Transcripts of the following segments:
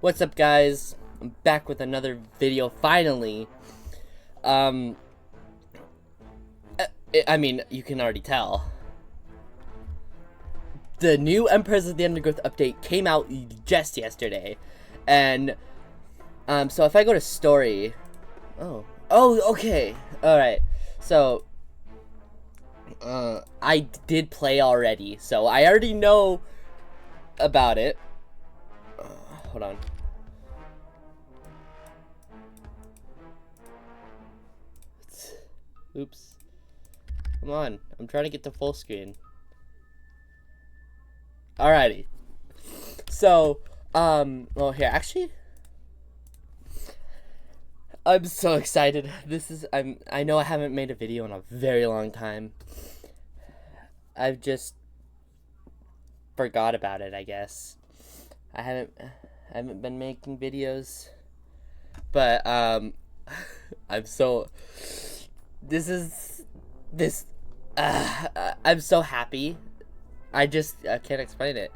What's up, guys? I'm back with another video, finally. Um, I mean, you can already tell. The new Emperors of the Undergrowth update came out just yesterday. And, so if I go to story... okay. Alright. So, I did play already, so I already know about it. Hold on. Oops. Come on. I'm trying to get to full screen. Alrighty. So, well, here, actually, I'm so excited. I know I haven't made a video in a very long time. I've just forgot about it, I guess. I haven't been making videos. But, I'm so so happy. I can't explain it.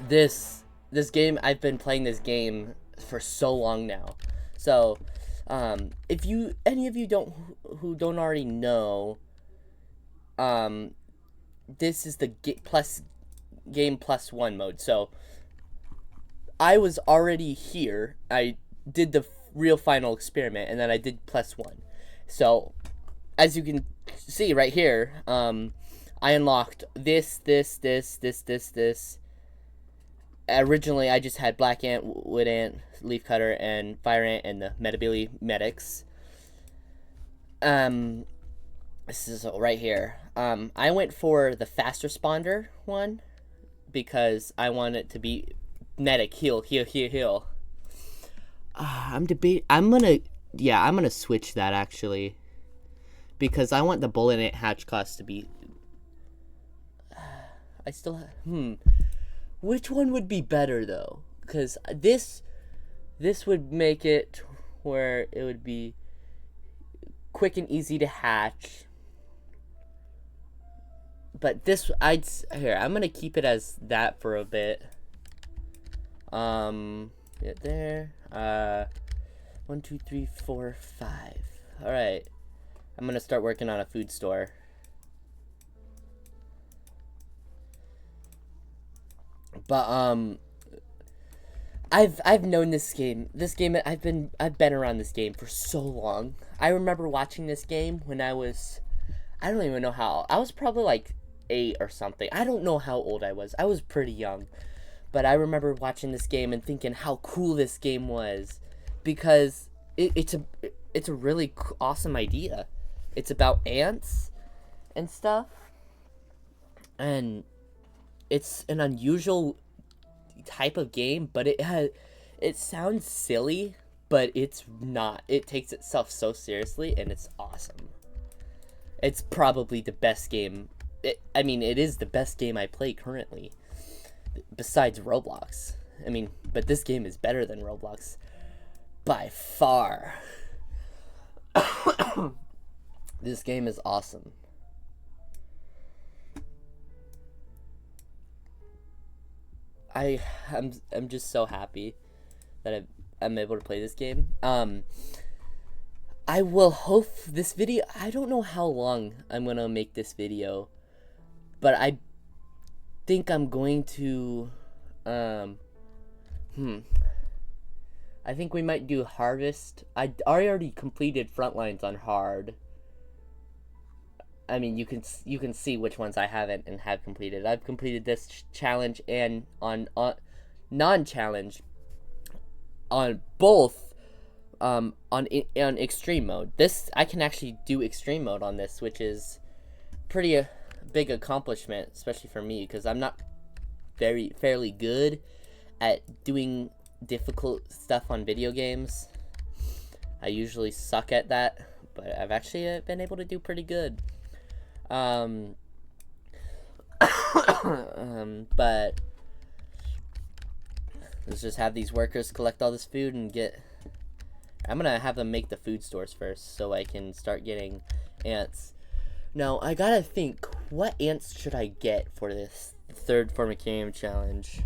This game, I've been playing this game for so long now. So, if any of you who don't already know, this is the game plus one mode. So, I was already here. I did the real final experiment, and then I did plus one. So, as you can see right here, I unlocked this. Originally, I just had Black Ant, Wood Ant, Leaf Cutter, and Fire Ant, and the Metabilly Medics. This is right here. I went for the fast responder one because I want it to be medic, heal. I'm gonna switch that, actually, because I want the Bullet Ant hatch class to be. I still have. Which one would be better, though? Because this would make it where it would be quick and easy to hatch. But I'm gonna keep it as that for a bit. Get there. 1, 2, 3, 4, 5. All right. I'm gonna start working on a food store. But I've known this game. I've been around this game for so long. I remember watching this game when I don't even know how. I was probably like 8 or something. I don't know how old I was. I was pretty young. But I remember watching this game and thinking how cool this game was, because it's a really awesome idea. It's about ants and stuff, and it's an unusual type of game, but it sounds silly, but it's not. It takes itself so seriously, and it's awesome. It's probably the best game. It is the best game I play currently, besides Roblox. But this game is better than Roblox by far. This game is awesome. I'm just so happy that I'm able to play this game. I will hope this video. I don't know how long I'm gonna make this video, but I think I'm going to. I think we might do Harvest. I already completed Frontlines on hard. You can see which ones I haven't and have completed. I've completed this challenge and on non-challenge on both on extreme mode. This I can actually do extreme mode on this, which is pretty big accomplishment, especially for me, because I'm not fairly good at doing difficult stuff on video games. I usually suck at that, but I've actually been able to do pretty good. But let's just have these workers collect all this food and I'm gonna have them make the food stores first so I can start getting ants. Now, I gotta think, what ants should I get for this third Formicarium challenge?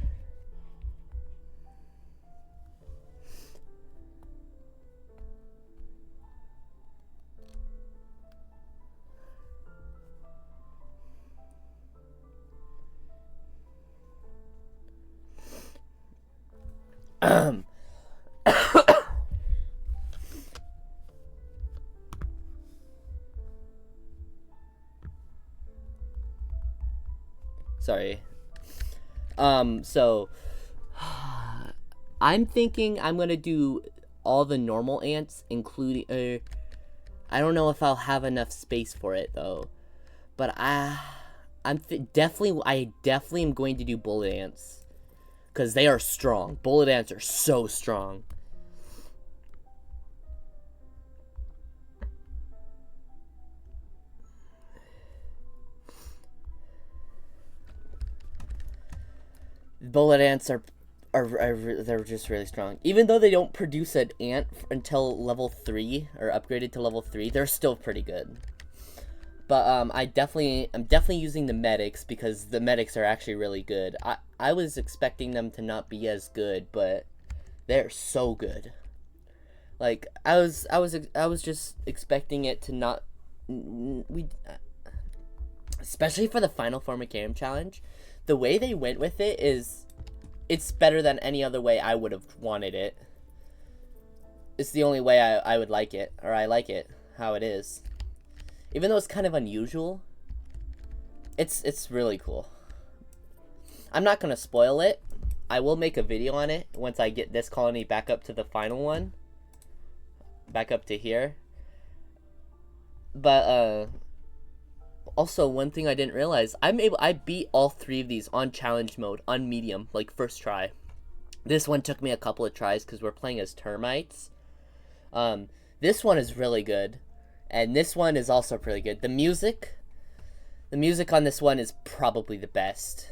Sorry. So I'm thinking I'm gonna do all the normal ants, including. I don't know if I'll have enough space for it though, but I definitely am going to do bullet ants, because they are strong. Bullet ants are so strong. Bullet ants are they're just really strong. Even though they don't produce an ant until level 3 or upgraded to level 3, they're still pretty good. But I'm definitely using the medics because the medics are actually really good. I was expecting them to not be as good, but they're so good. Like I was just expecting it to not especially for the final Formicarium challenge. The way they went with it is it's better than any other way I would have wanted it. It's the only way I would like it, or I like it how it is. Even though it's kind of unusual, it's really cool. I'm not gonna spoil it. I will make a video on it once I get this colony back up to the final one. Back up to here. But also, one thing I didn't realize, I beat all 3 of these on challenge mode, on medium, like first try. This one took me a couple of tries because we're playing as termites. This one is really good, and this one is also pretty good. The music on this one is probably the best.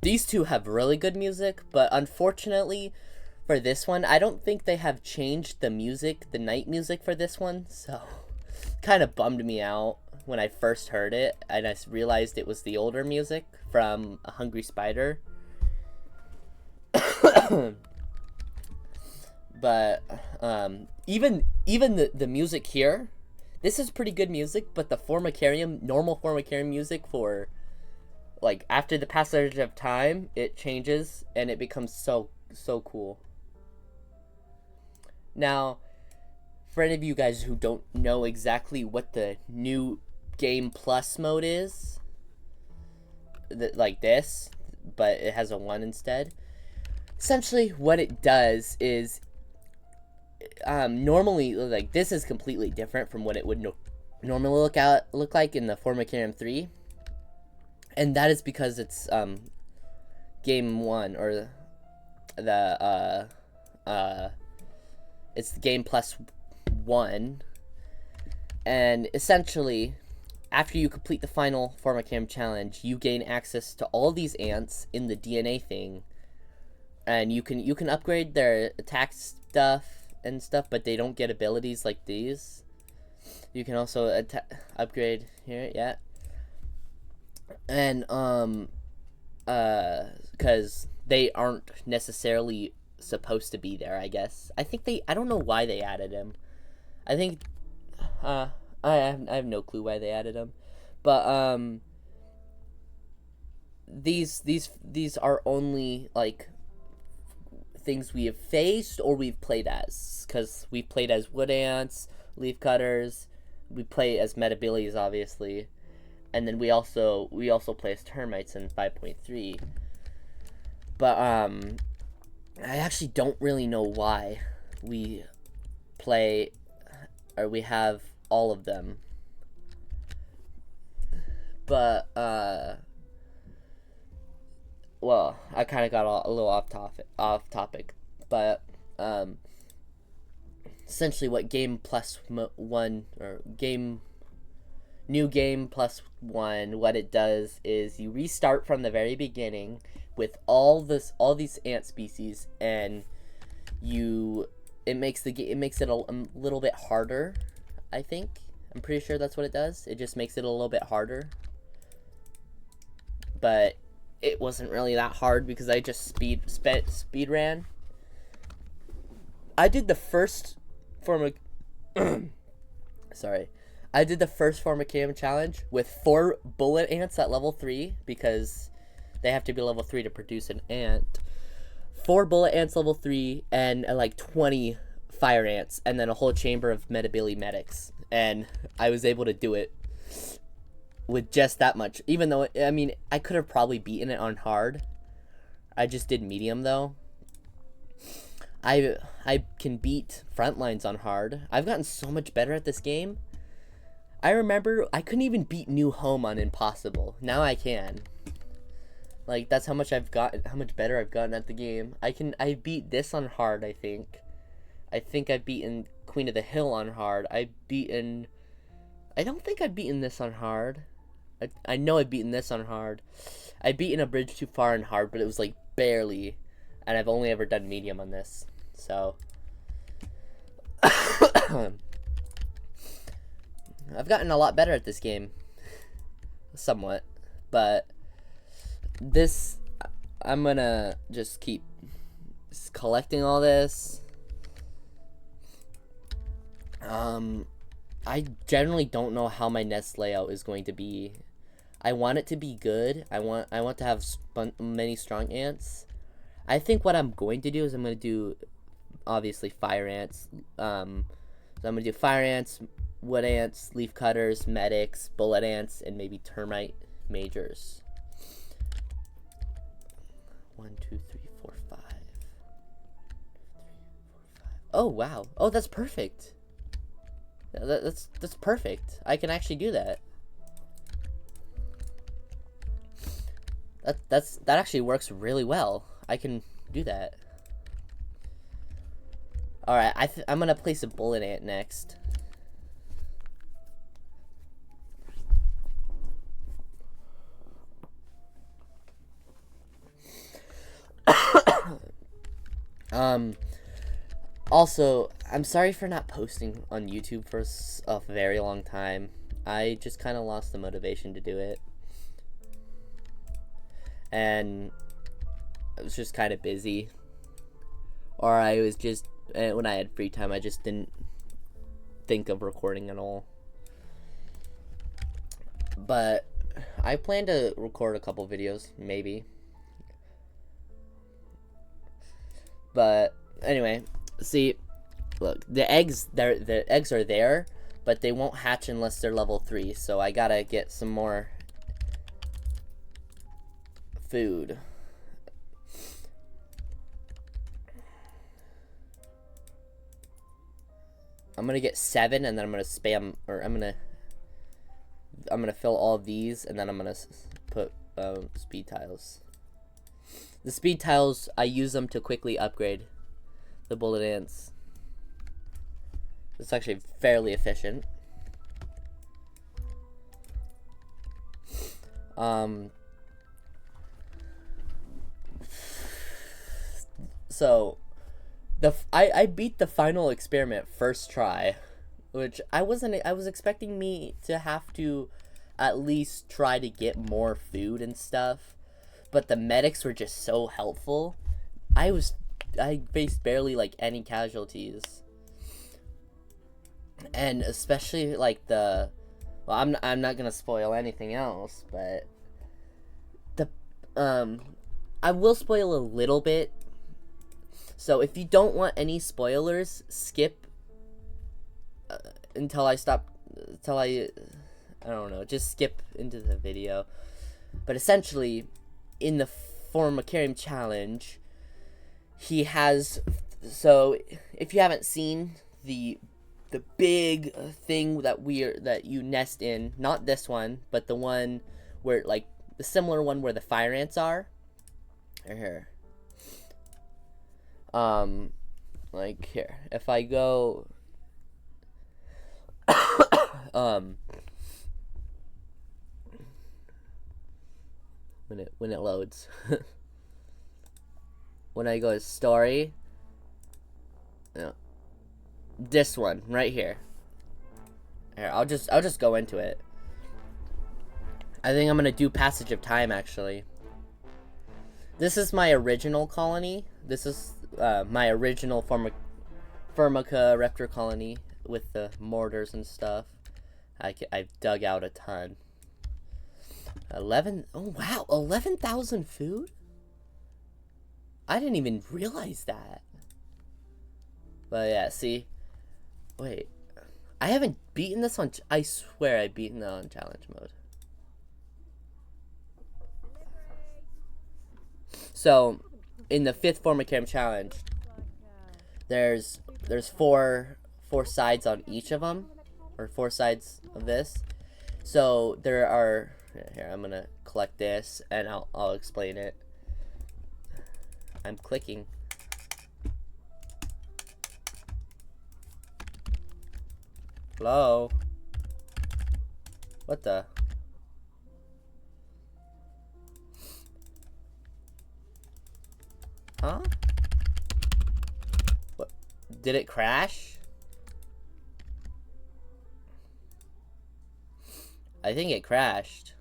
These two have really good music, but unfortunately for this one, I don't think they have changed the music, the night music for this one, so kind of bummed me out when I first heard it, and I realized it was the older music from A Hungry Spider. But even the music here, this is pretty good music, but the normal Formicarium music for, like, after the passage of time, it changes and it becomes so cool. Now, for any of you guys who don't know exactly what the new Game Plus mode is, like this, but it has a 1 instead. Essentially, what it does is, normally, like, this is completely different from what it would normally look like in the Formicarium 3, and that is because it's Game 1, or it's the Game Plus 1, and essentially, after you complete the final Formicarium challenge, you gain access to all these ants in the DNA thing, and you can upgrade their attack stuff and stuff, but they don't get abilities like these. You can also upgrade here, yeah, and because they aren't necessarily supposed to be there, I guess. I don't know why they added him. I think I have no clue why they added them, but these are only like things we have faced or we've played as, because we've played as wood ants, leaf cutters, we play as metabilis obviously, and then we also play as termites in 5.3. But I actually don't really know why we play, or we have all of them. But well, I kind of got a little off topic, but essentially what Game Plus 1, or New Game Plus 1, what it does is you restart from the very beginning with all these ant species, and it makes it a little bit harder, I think. I'm pretty sure that's what it does. It just makes it a little bit harder. But it wasn't really that hard because I just speed ran. I did the first I did the first Formicarium challenge with 4 bullet ants at level 3 because they have to be level 3 to produce an ant. 4 bullet ants level 3, and like 20 fire ants, and then a whole chamber of Metabilly medics. And I was able to do it with just that much. Even though, I mean, I could have probably beaten it on hard. I just did medium, though. I can beat Frontlines on hard. I've gotten so much better at this game. I remember I couldn't even beat New Home on Impossible. Now I can. Like, that's how much I've gotten, how much better I've gotten at the game. I beat this on hard, I think. I think I've beaten Queen of the Hill on hard. I don't think I've beaten this on hard. I know I've beaten this on hard. I've beaten A Bridge Too Far on hard, but it was like barely. And I've only ever done medium on this. So I've gotten a lot better at this game. Somewhat. But this, I'm gonna just keep collecting all this. I generally don't know how my nest layout is going to be. I want it to be good. I want to have many strong ants. I think what I'm going to do is I'm going to do, obviously, fire ants. So I'm going to do fire ants, wood ants, leaf cutters, medics, bullet ants, and maybe termite majors. 1, 2, 3, 4, 5. 3, 4, 5. Oh, wow. Oh, that's perfect. That's perfect. I can actually do that. That actually works really well. I can do that. Alright, I'm gonna place a bullet ant next. Also, I'm sorry for not posting on YouTube for a very long time. I just kind of lost the motivation to do it. And I was just kind of busy. Or I was just, when I had free time, I just didn't think of recording at all. But I plan to record a couple videos, maybe. But anyway, see, look, the eggs are there, but they won't hatch unless they're level 3. So I gotta get some more food. I'm gonna get 7, and then I'm gonna spam, or I'm gonna fill all of these, and then I'm gonna put speed tiles. The speed tiles, I use them to quickly upgrade the bullet ants. It's actually fairly efficient. So I beat the final experiment first try, which I was expecting me to have to at least try to get more food and stuff, but the medics were just so helpful. I faced barely like any casualties. And especially like well, I'm not gonna spoil anything else, but I will spoil a little bit. So if you don't want any spoilers, skip until I don't know, just skip into the video. But essentially, in the Formicarium challenge, he has, so if you haven't seen the big thing that you nest in, not this one, but the one where, like, the similar one where the fire ants are, right here. Like here, if I go, when it loads, when I go to story, no, this one right here. Here, I'll just go into it. I think I'm gonna do Passage of Time, actually. This is my original colony. This is my original Formica colony with the mortars and stuff. I've dug out a ton. 11, oh wow, 11,000 food? I didn't even realize that. But yeah, see? Wait. I haven't beaten this on... I swear I've beaten it on challenge mode. So, in the 5th Formicam challenge, there's four sides on each of them. Or 4 sides of this. So, there are... Here, I'm gonna collect this, and I'll explain it. I'm clicking. Hello? What the? Huh? What? Did it crash? I think it crashed.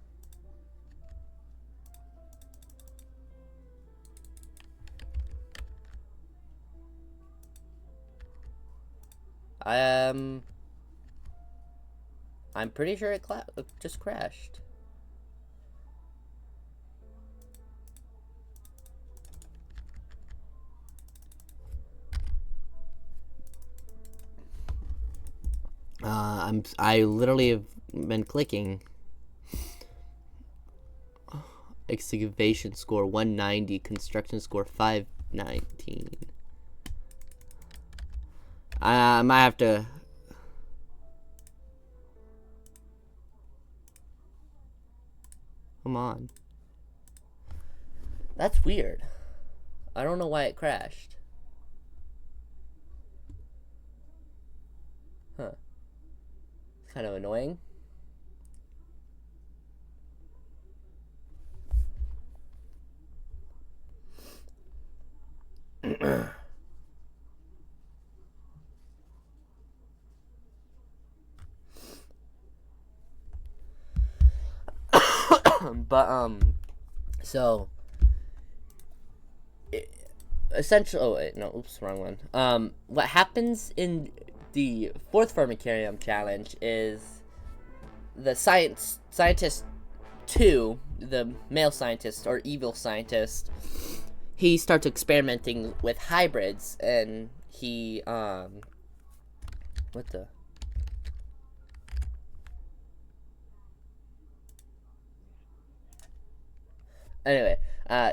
I'm pretty sure it just crashed. I literally have been clicking. Excavation score 190, construction score 519. I might have to... Come on. That's weird. I don't know why it crashed. Huh. It's kind of annoying. But, so... essentially... Oh, wait, no, oops, wrong one. What happens in the 4th Formicarium challenge is the scientist 2, the male scientist, or evil scientist, he starts experimenting with hybrids, and he, what the... Anyway,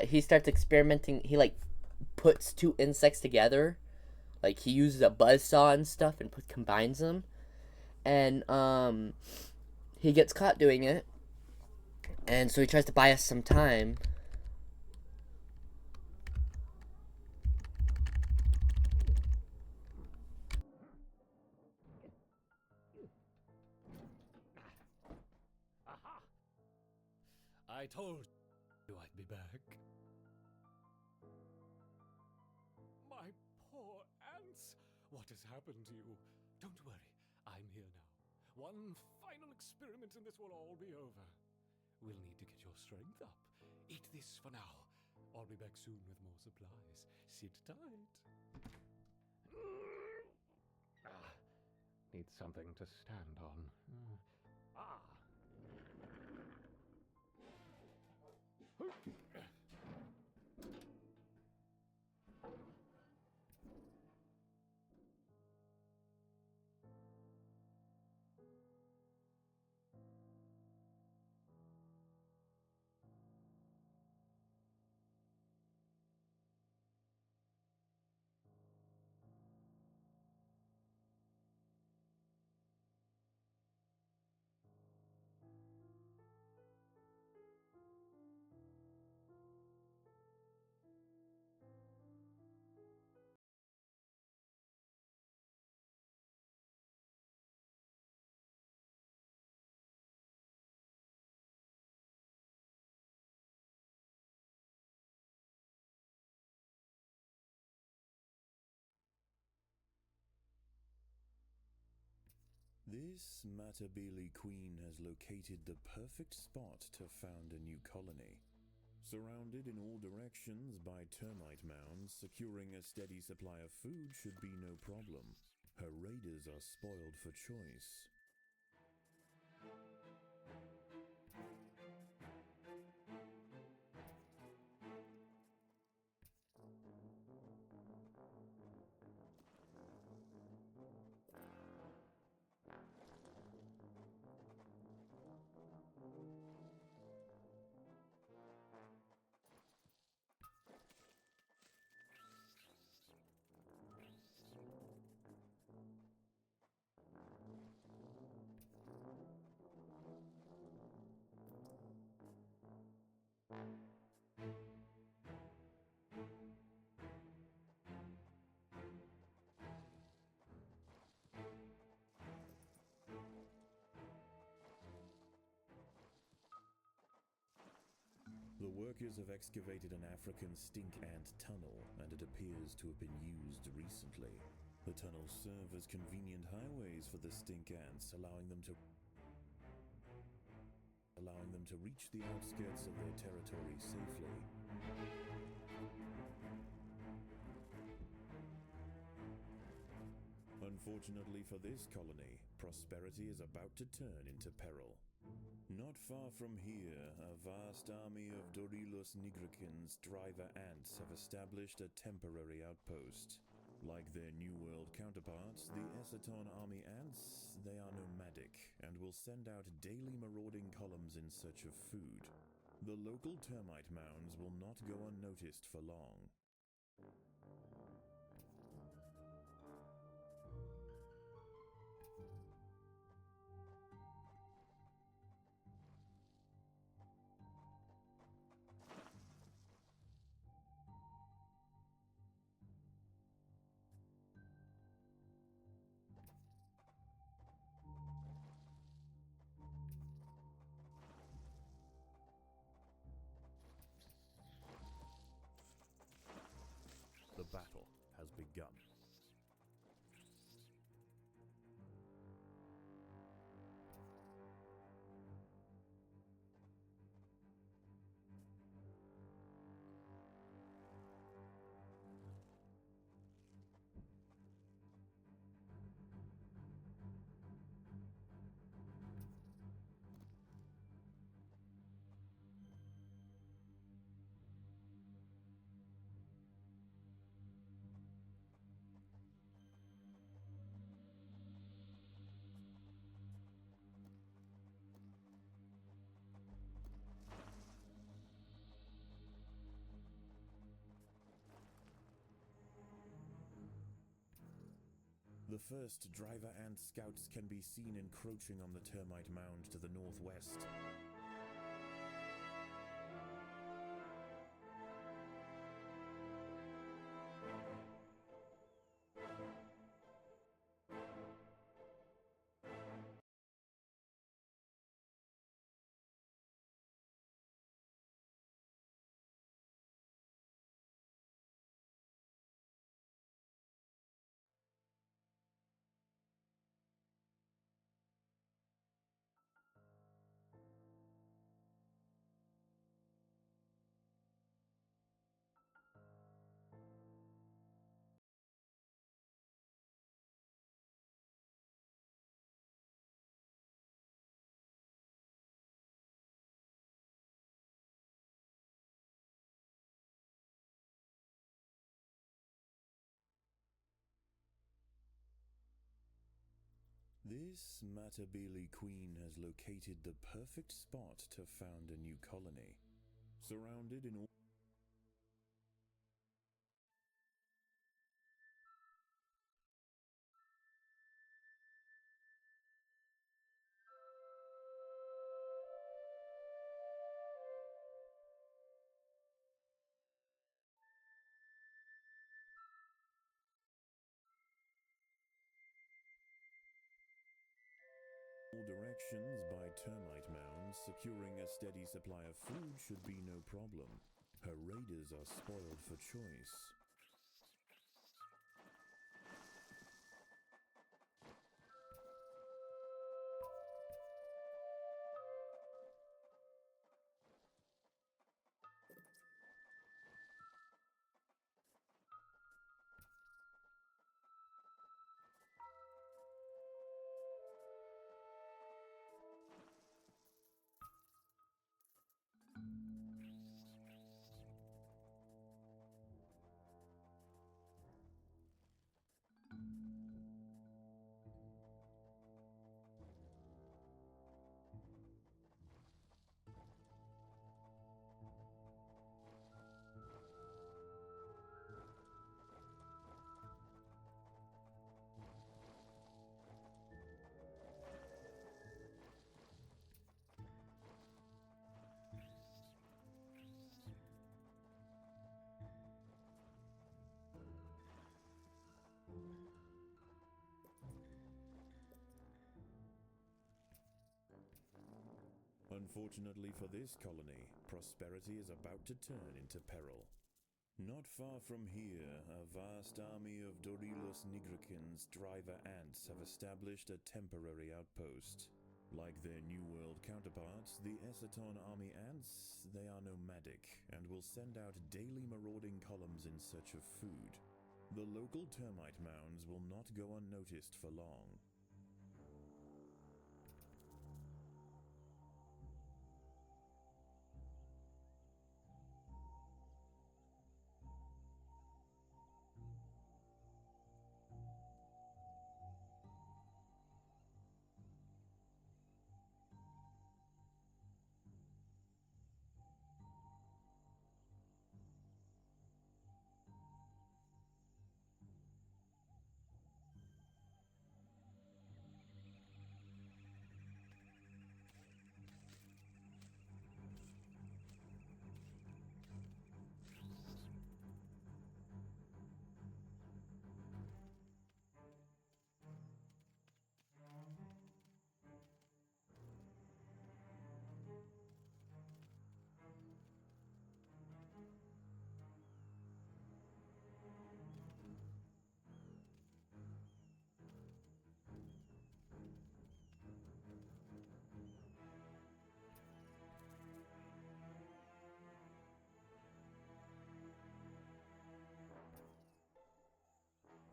he starts experimenting, he, like, puts 2 insects together, like, he uses a buzzsaw and stuff, and combines them, and, he gets caught doing it, and so he tries to buy us some time. Aha! I told you I'd be back. My poor ants! What has happened to you? Don't worry, I'm here now. One final experiment and this will all be over. We'll need to get your strength up. Eat this for now. I'll be back soon with more supplies. Sit tight. Need something to stand on. Ah! This Matabele queen has located the perfect spot to found a new colony. Surrounded in all directions by termite mounds, securing a steady supply of food should be no problem. Her raiders are spoiled for choice. Workers have excavated an African stink ant tunnel, and it appears to have been used recently. The tunnels serve as convenient highways for the stink ants, allowing them to reach the outskirts of their territory safely. Unfortunately for this colony, prosperity is about to turn into peril. Not far from here, a vast army of Dorilus nigricans driver ants have established a temporary outpost. Like their New World counterparts, the Essaton army ants, they are nomadic and will send out daily marauding columns in search of food. The local termite mounds will not go unnoticed for long. The battle has begun. The first driver ant scouts can be seen encroaching on the termite mound to the northwest. This Matabele queen has located the perfect spot to found a new colony. Surrounded in all directions by termite mounds, securing a steady supply of food should be no problem. Her raiders are spoiled for choice. Unfortunately for this colony, prosperity is about to turn into peril. Not far from here, a vast army of Dorilus Nigrican's driver ants have established a temporary outpost. Like their New World counterparts, the Essaton army ants, they are nomadic and will send out daily marauding columns in search of food. The local termite mounds will not go unnoticed for long.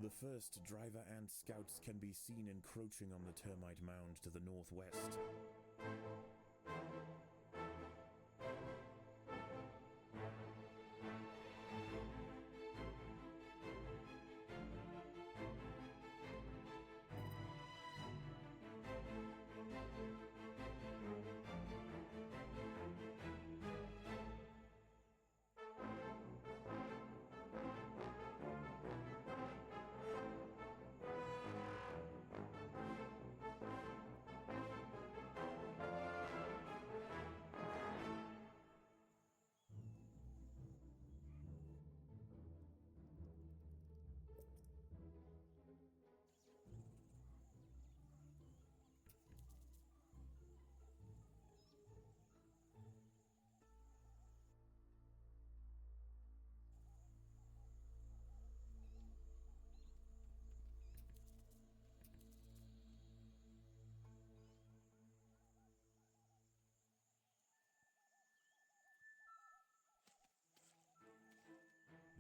The first driver ant scouts can be seen encroaching on the termite mound to the northwest.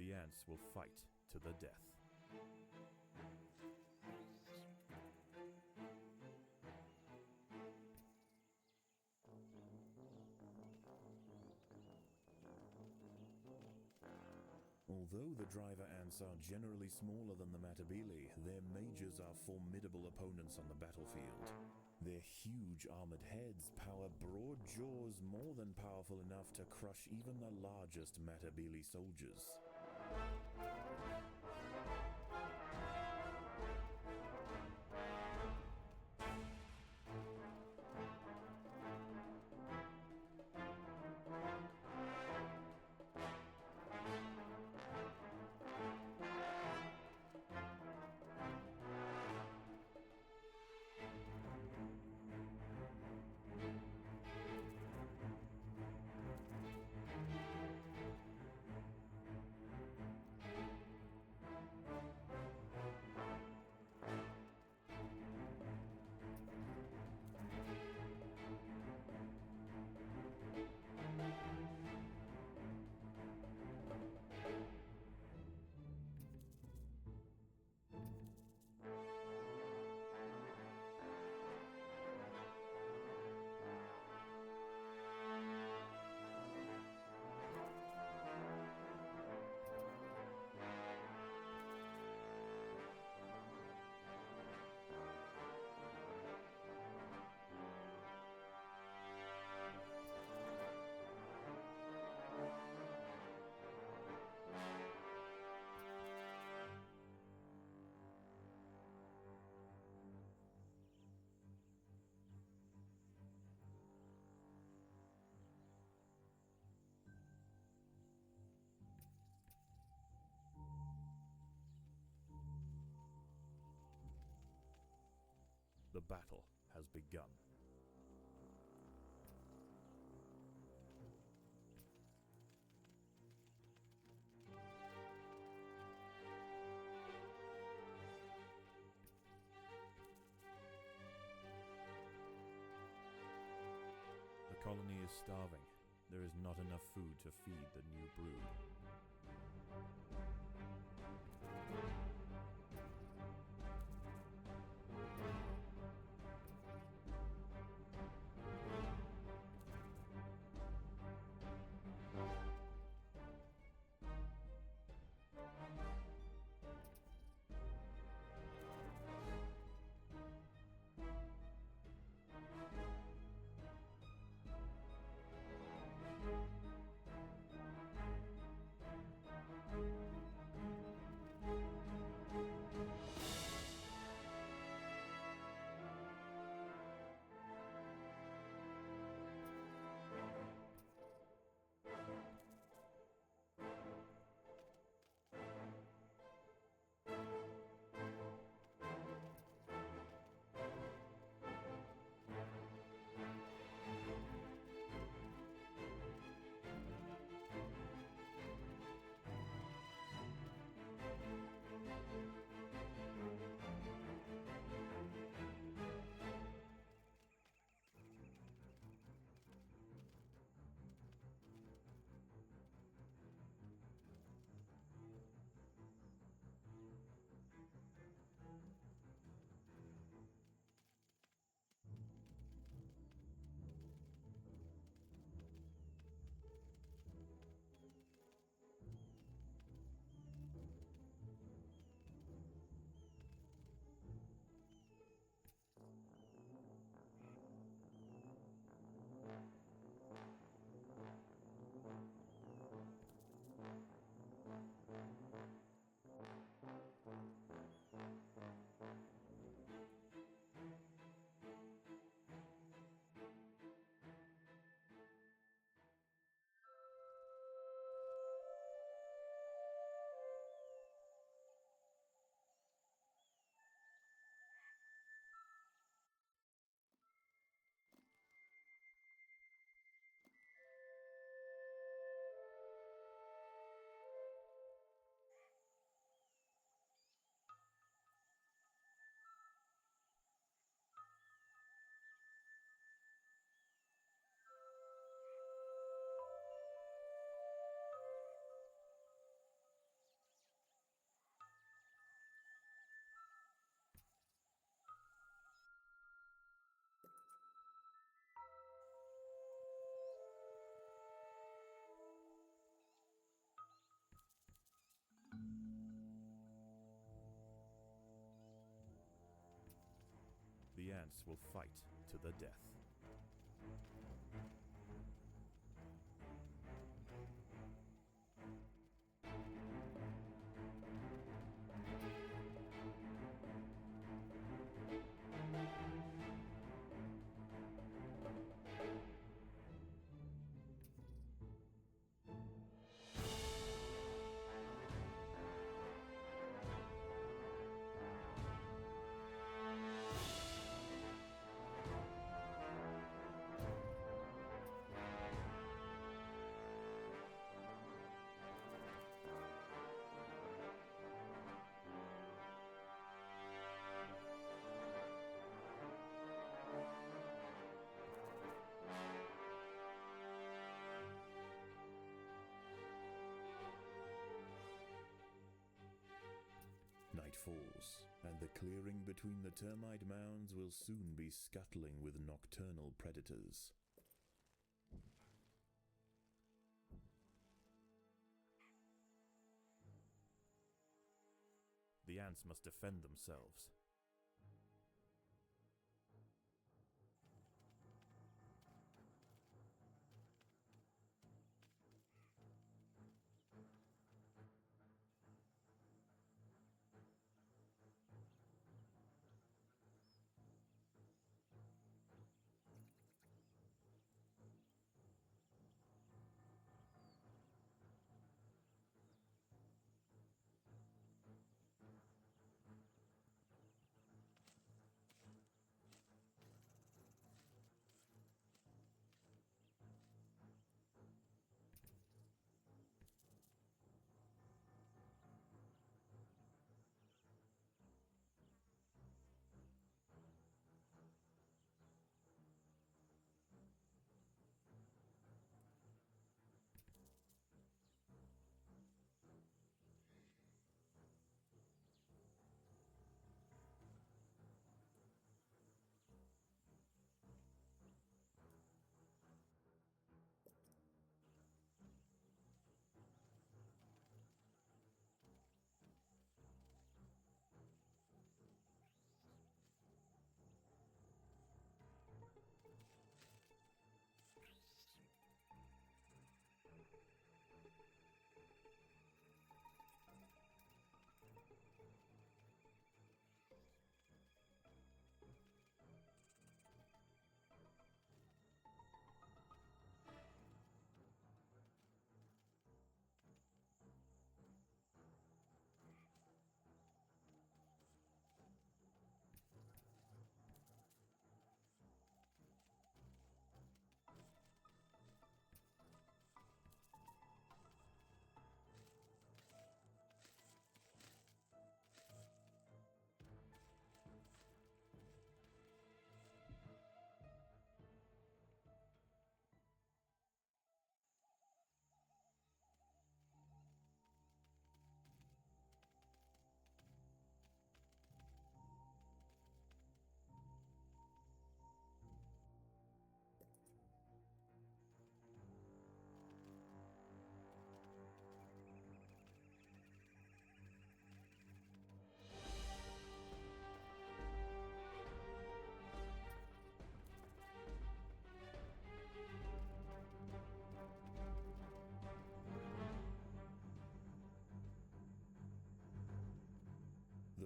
The ants will fight to the death. Although the driver ants are generally smaller than the Matabili, their mages are formidable opponents on the battlefield. Their huge armored heads power broad jaws more than powerful enough to crush even the largest Matabili soldiers. The battle has begun. colony is starving. There is not enough food to feed the new brood. The ants will fight to the death. Night falls, and the clearing between the termite mounds will soon be scuttling with nocturnal predators. The ants must defend themselves.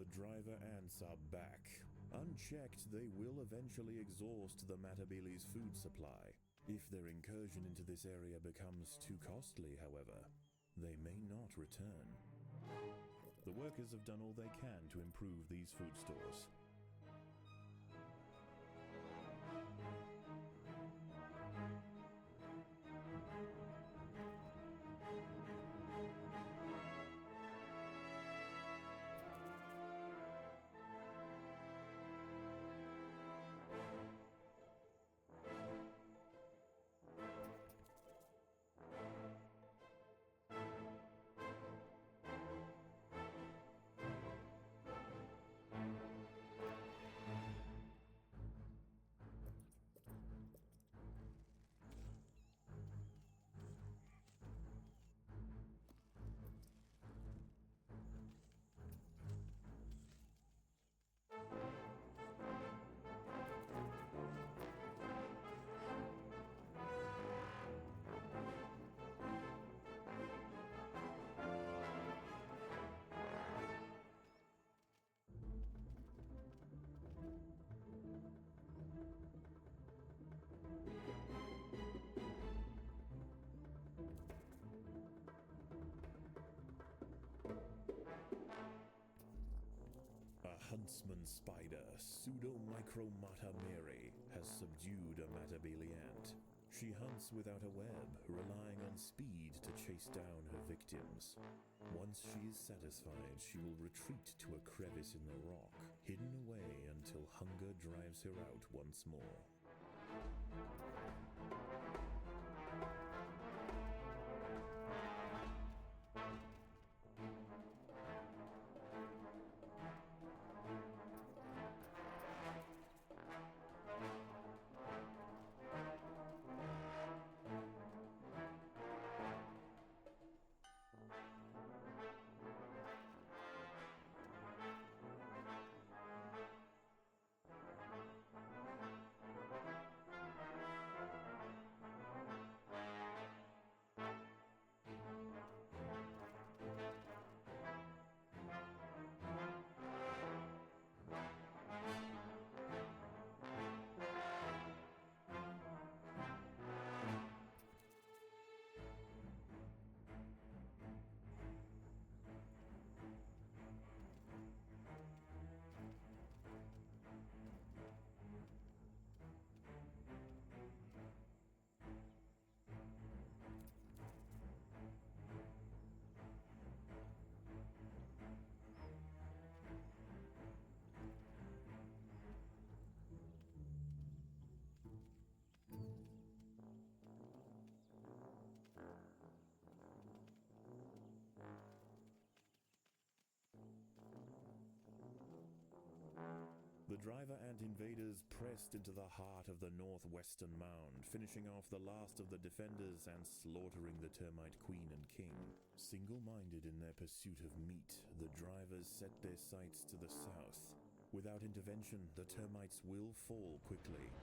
The driver ants are back. Unchecked, they will eventually exhaust the Matabele's food supply. If their incursion into this area becomes too costly, however, they may not return. The workers have done all they can to improve these food stores. Huntsman spider, Pseudomicromata mary, has subdued a Matabele ant. She hunts without a web, relying on speed to chase down her victims. Once she is satisfied, she will retreat to a crevice in the rock, hidden away until hunger drives her out once more. The driver ant invaders pressed into the heart of the northwestern mound, finishing off the last of the defenders and slaughtering the termite queen and king. Single-minded in their pursuit of meat, the drivers set their sights to the south. Without intervention, the termites will fall quickly.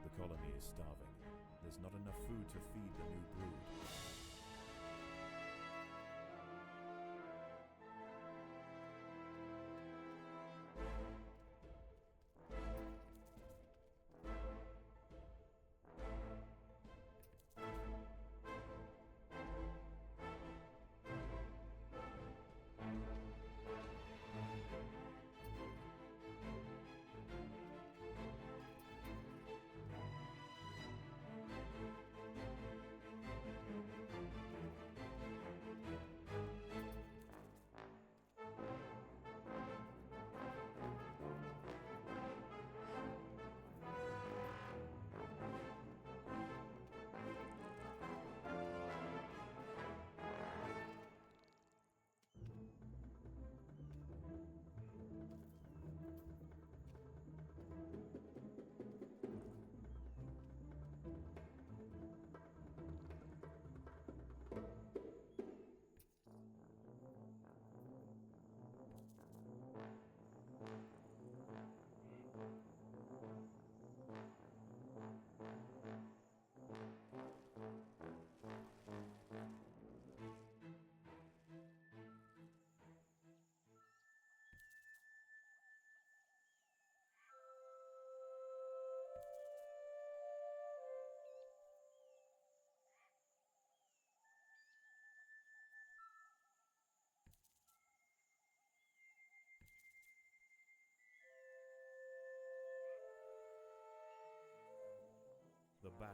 The colony is starving. There's not enough food to feed the new brood.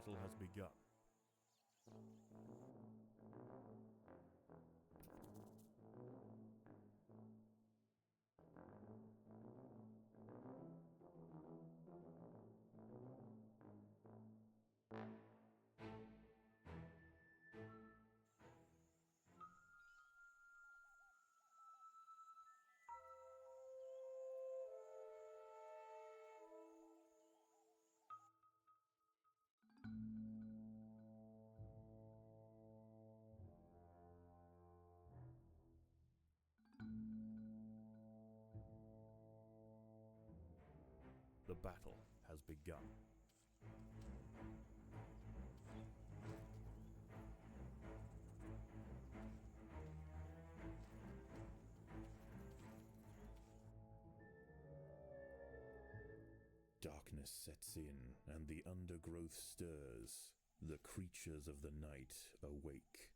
battle has begun. The battle has begun. Darkness sets in, and the undergrowth stirs. The creatures of the night awake.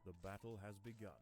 The battle has begun.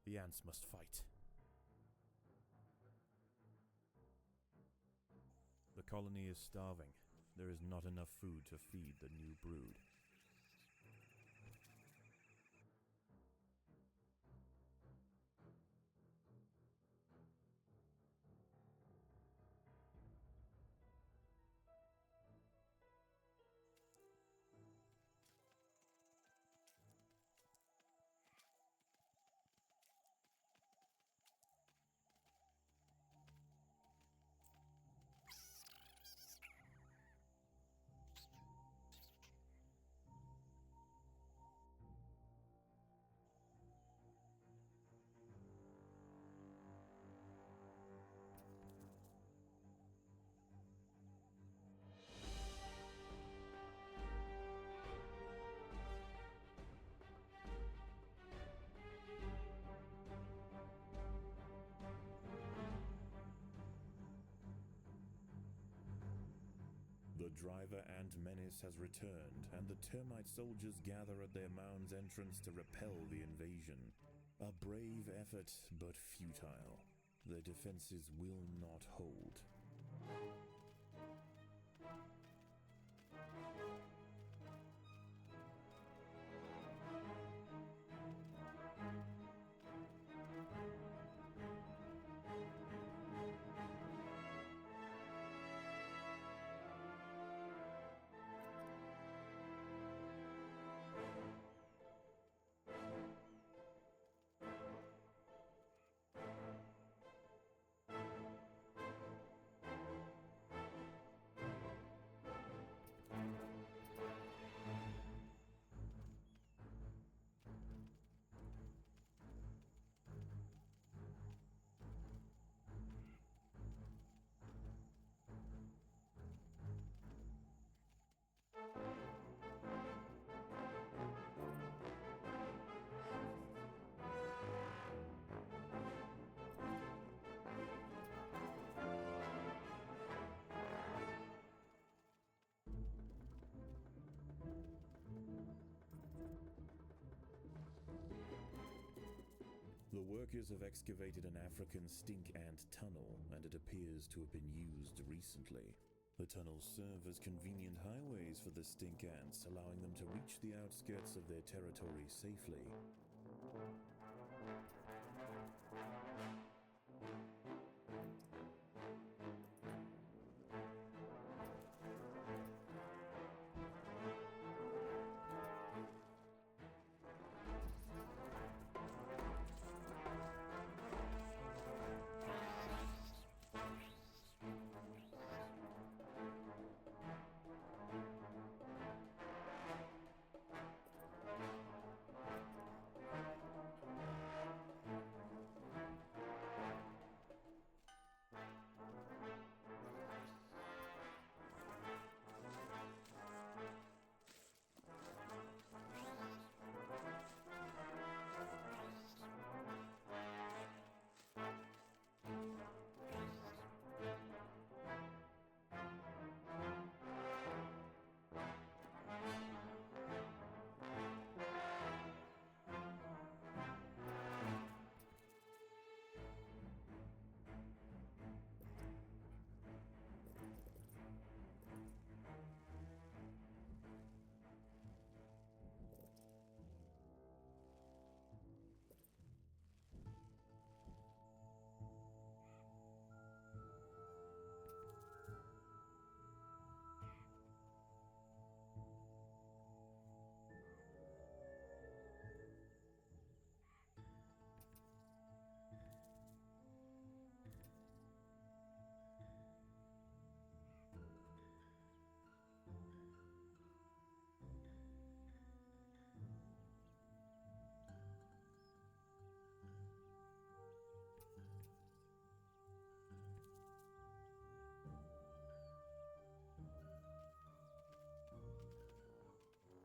The ants must fight. The colony is starving. There is not enough food to feed the new brood. The driver ant menace has returned, and the termite soldiers gather at their mound's entrance to repel the invasion. A brave effort, but futile. Their defenses will not hold. Workers have excavated an African stink ant tunnel, and it appears to have been used recently. The tunnels serve as convenient highways for the stink ants, allowing them to reach the outskirts of their territory safely.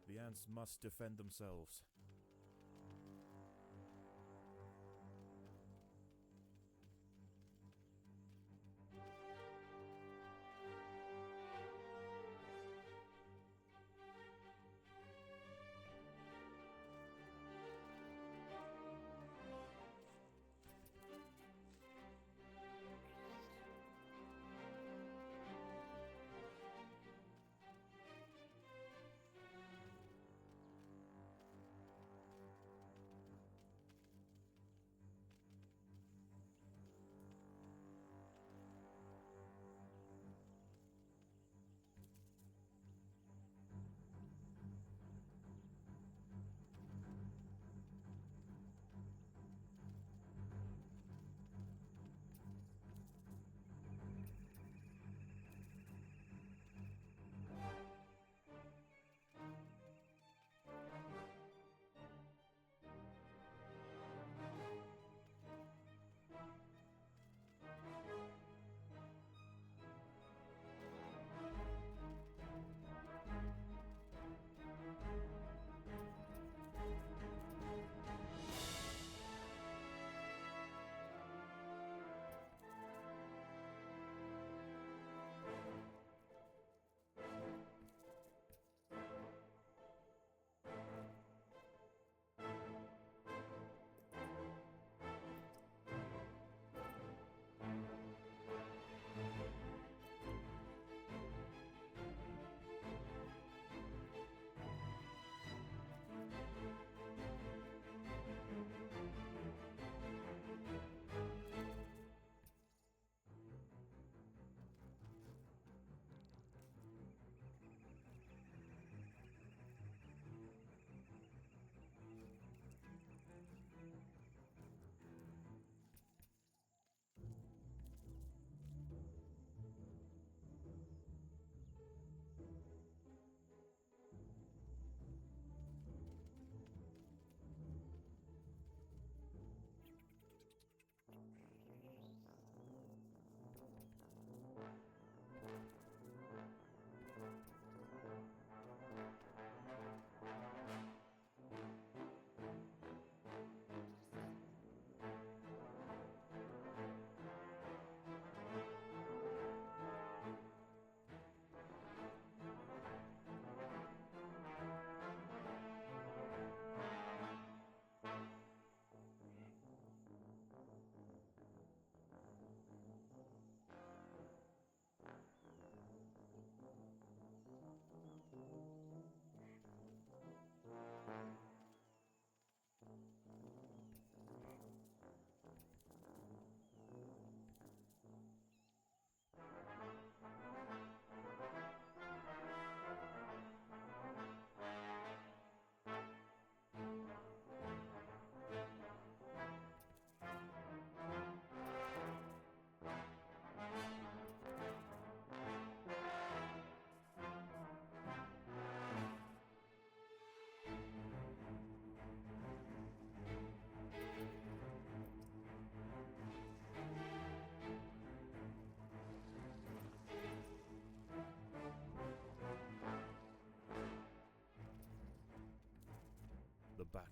The ants must defend themselves.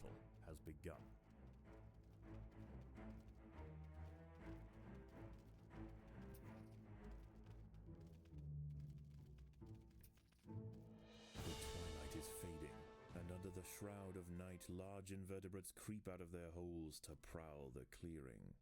battle has begun. The twilight is fading, and under the shroud of night, large invertebrates creep out of their holes to prowl the clearing.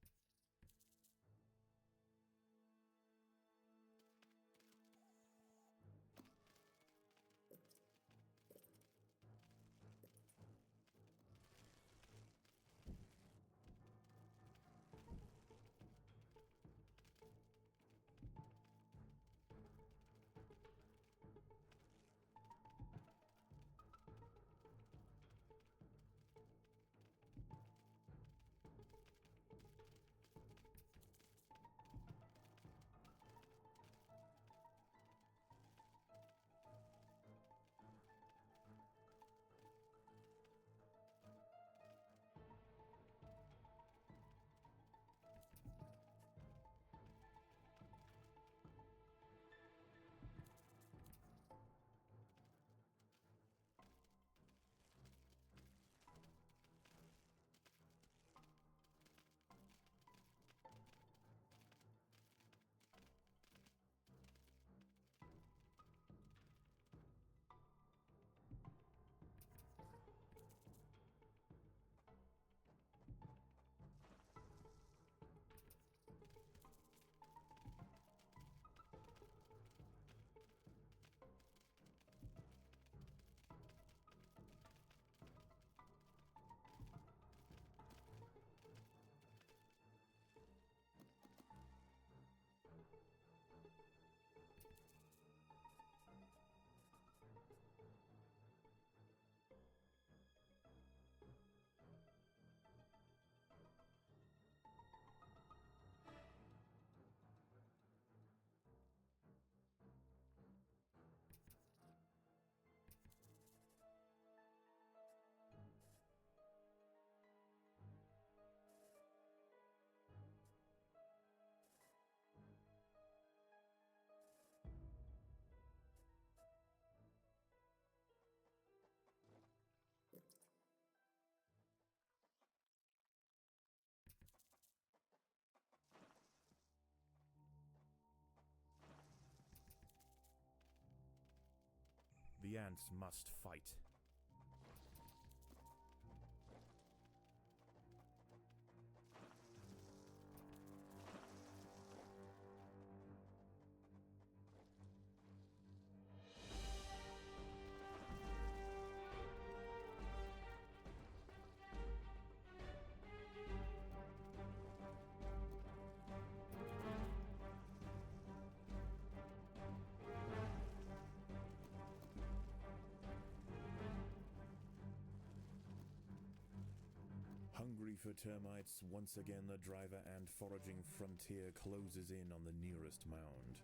The ants must fight. Hungry for termites, once again the driver ant foraging frontier closes in on the nearest mound.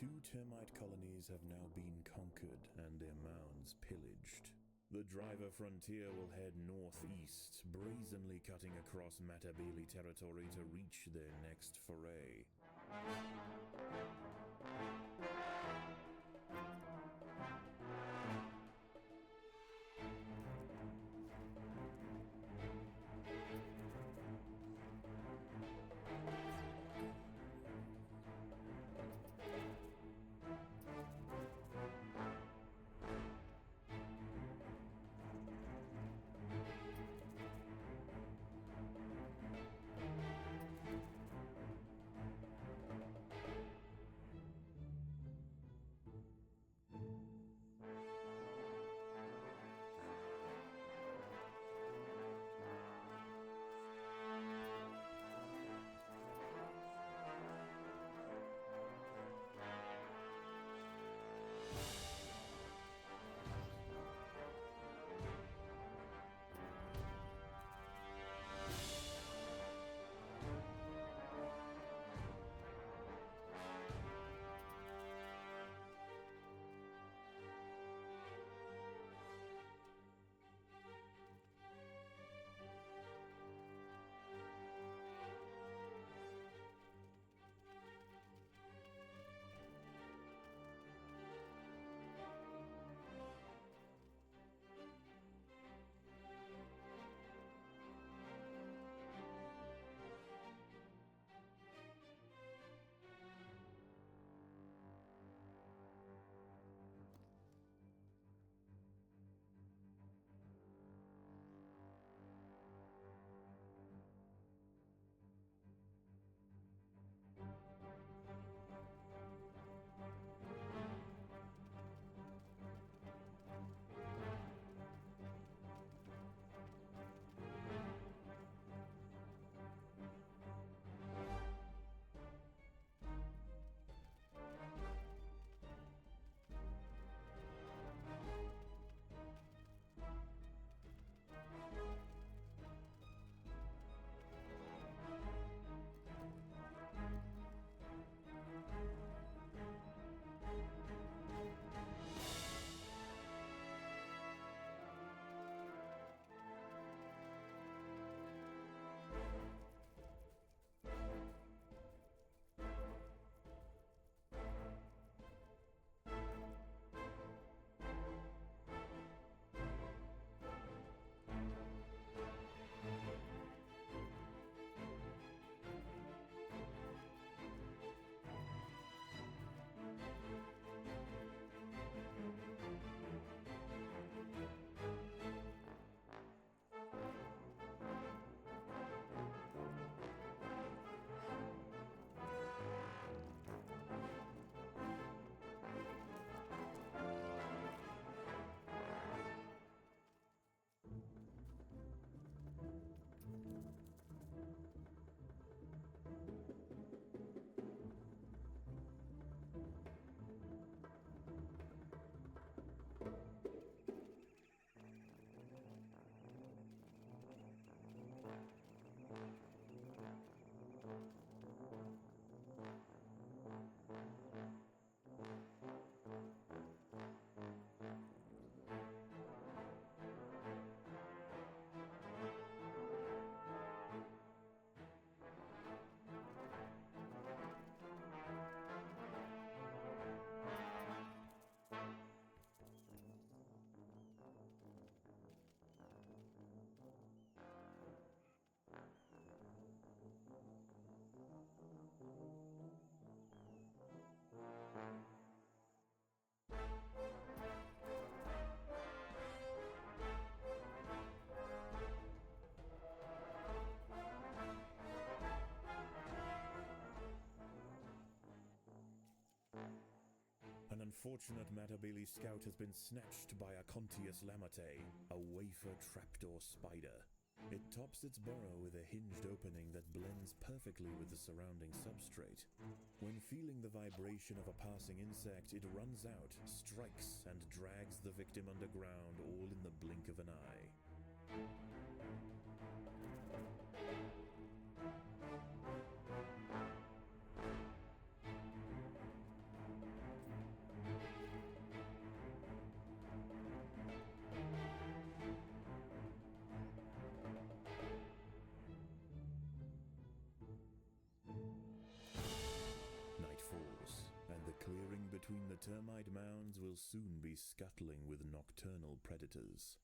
2 termite colonies have now been conquered and their mounds pillaged. The driver frontier will head northeast, brazenly cutting across Matabele territory to reach their next foray. An unfortunate Matabele scout has been snatched by a Contius lamate, a wafer trapdoor spider. It tops its burrow with a hinged opening that blends perfectly with the surrounding substrate. When feeling the vibration of a passing insect, it runs out, strikes, and drags the victim underground, all in the blink of an eye. termite mounds will soon be scuttling with nocturnal predators.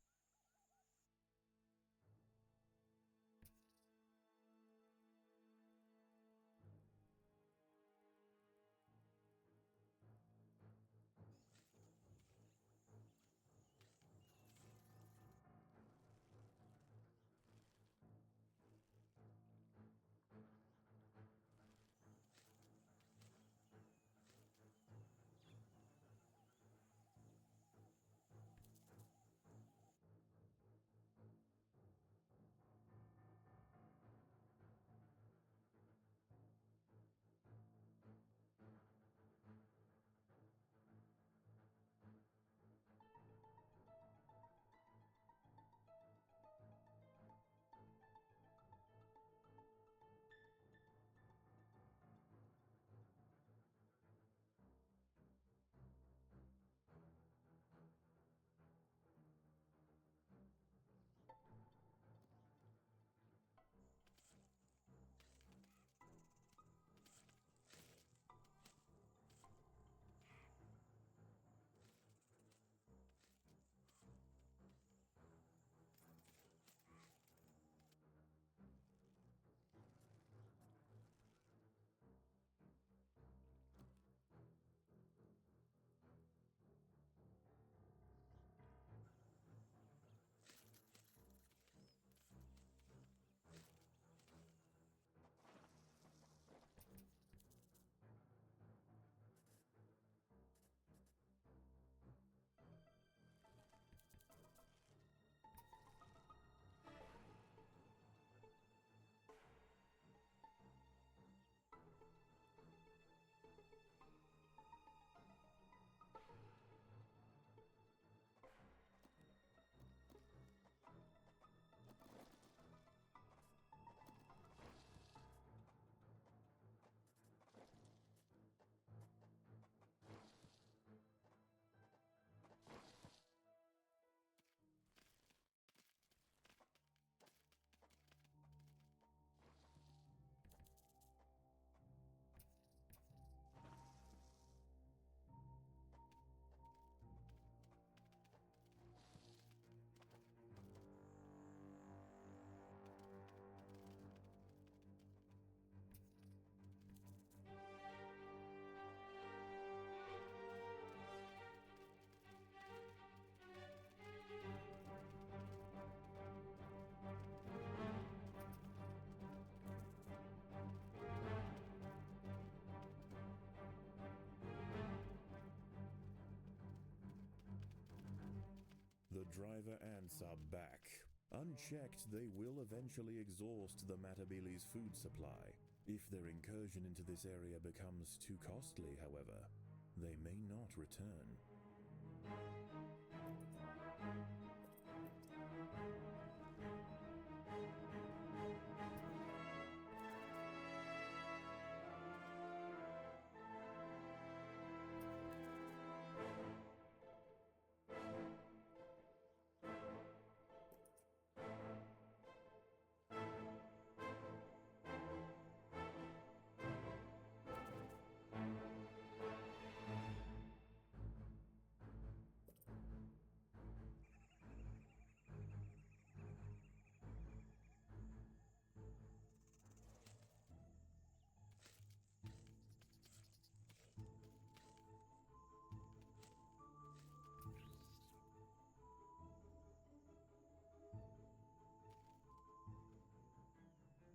The driver ants are back. Unchecked, they will eventually exhaust the Matabili's food supply. If their incursion into this area becomes too costly, however, they may not return.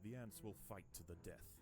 The ants will fight to the death.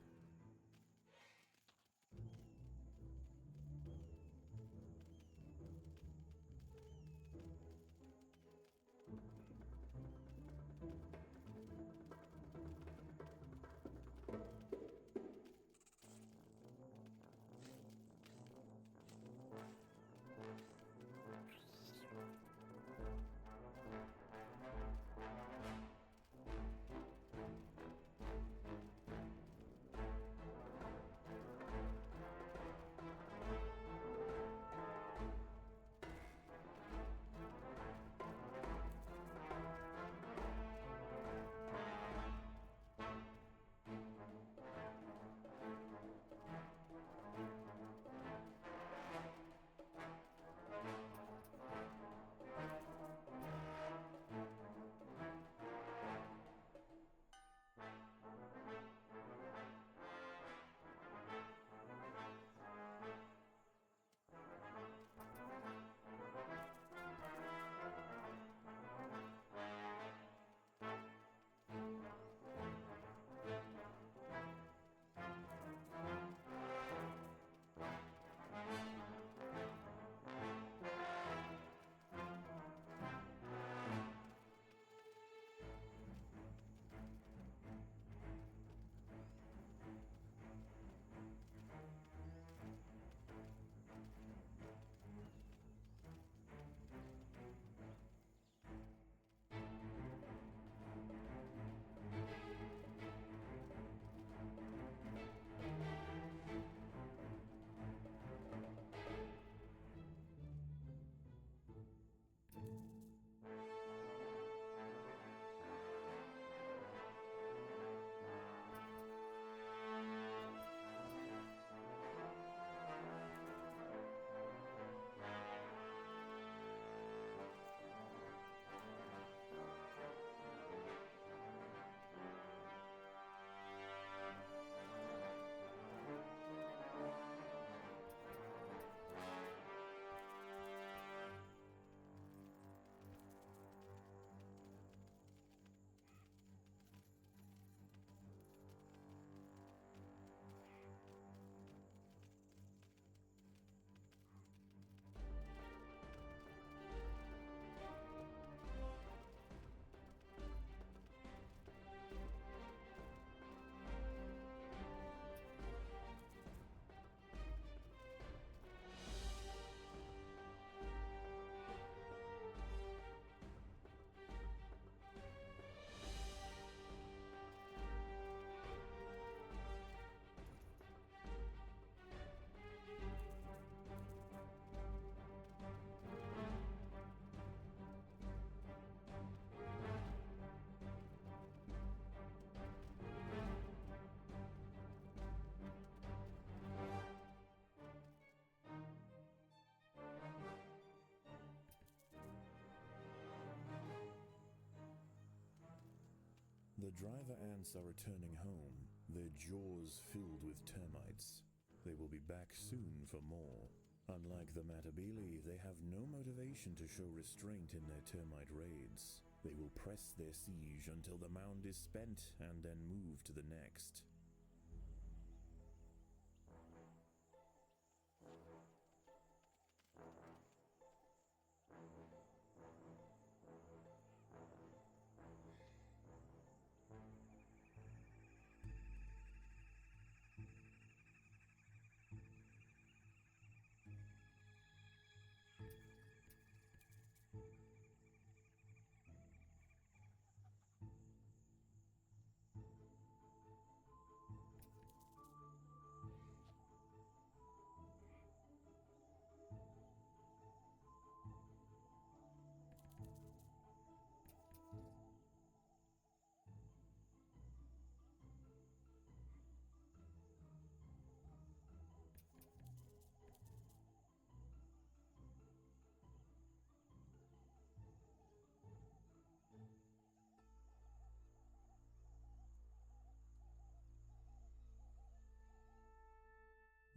the driver ants are returning home, their jaws filled with termites. They will be back soon for more. Unlike the Matabili, they have no motivation to show restraint in their termite raids. They will press their siege until the mound is spent and then move to the next.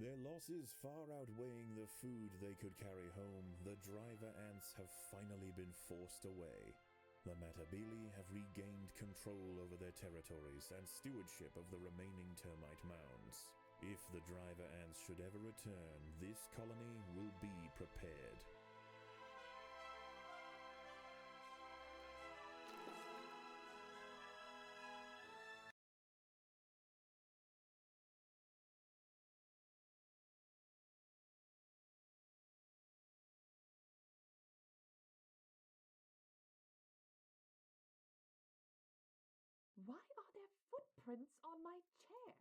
Their losses far outweighing the food they could carry home, the driver ants have finally been forced away. The Matabili have regained control over their territories and stewardship of the remaining termite mounds. If the driver ants should ever return, this colony will be prepared. Why are there footprints on my chair?